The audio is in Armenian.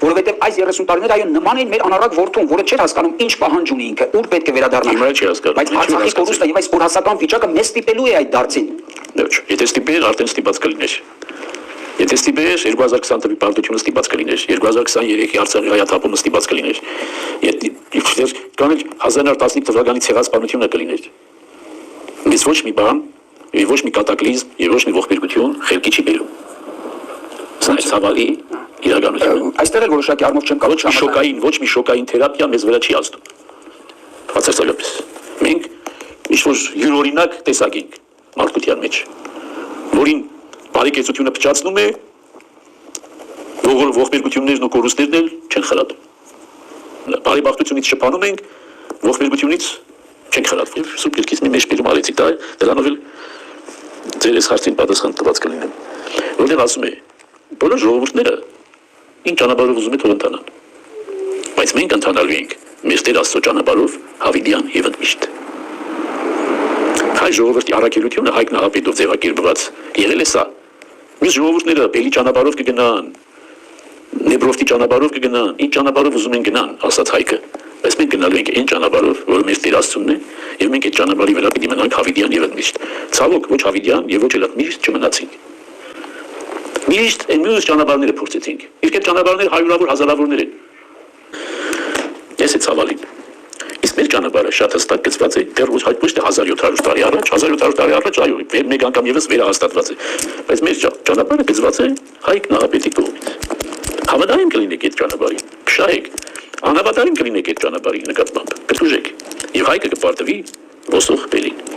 Որովհետև այս 30 տարիներ այո նման էին մեր անառակ որդուն, որը չէր հասկանում ինչ պահանջ ունի ինքը, ուր պետք է վերադառնա։ Հիմա չի հասկանում։ Բայց Արցախի կորուստը եւ այս օրհասական վիճակը մեզ ստիպելու է այդ դարձին։ Ոչ, եթե ստիպեր, արդեն ստիպած կլիներ։ Եթե ստիպեր 2020 թվականի պարտությունը ստիպած կլիներ, 2023-ի Արցախի հայաթափումը ստիպած կլիներ։ Եթե կան 1915 թվականի ցեղասպանությունը կլիներ։ Բայց ոչ մի բան, եւ ոչ մի կատակլիզմ, եւ ոչ մի ողբերգություն խելքի չի բերում։ Սա ցավալի իրականություն։ Այստեղ էլ որոշակի առումով չեմ կարող ոչ մի շոկային թերապիա մեզ վրա չի ազդում։ Բացարձակապես։ Մենք ինչ-որ յուրօրինակ տեսակ ենք մարդկության մեջ, որին բարեկեցությունը փչացնում է, ողբերգություններն ու կորուստներն էլ չեն խրատում։ Բարեբախտությունից շփանում ենք, ողբերգությունից չենք խրատվում։ Սուրբ Գիրքից մի մեջբերում արեցի դա, դրանով էլ ձեր այս հարցին պատասխան տված կլինեմ։ Որտեղ ասում է, բոլոր ժողովուրդները ինչ ճանապարհով ուզում է թող ընթանան։ Բայց մենք ընթանալու ենք մեր Տեր Աստծո ճանապարհով հավիտյան եւ ընդմիշտ։ Հայ ժողովրդի առաքելությունը Հայկ Նահապետով ձևակերպված եղել է սա։ Մյուս ժողովուրդները բելի ճանապարհով կգնան, Նեբրովտի ճանապարհով կգնան, ինչ ճանապարհով ուզում են գնան, ասաց Հայկը։ Բայց մենք գնալու ենք այն ճանապարհով, որը մեր Տեր Աստծունն է, եւ մենք այդ ճանապարհի վրա պիտի մնանք հավիտյան եւ ընդմիշտ։ Ցավոք, ոչ հավիտյան եւ ոչ էլ ընդմիշտ չմնացինք։ Միշտ այն մյուս ճանապարհները փորձեցինք։ Իսկ այդ ճանապարհները հարյուրավոր հազարավորներ են։ Ես է ցավալին։ Իսկ մեր ճանապարհը շատ հստակ գծված է դեռ ոչ թե 1700 տարի առաջ, 1700 տարի առաջ այո, մեկ անգամ եւս վերահաստատված է։ Բայց մեր ճանապարհը գծված է Հայկ Նահապետի կողմից։ Հավատային կլինեք այդ ճանապարհին, կշահեք, անհավատարիմ կլինեք այդ ճանապարհի նկատմամբ, կտուժեք, եւ Հայկը կպարտվի ոսող բելին։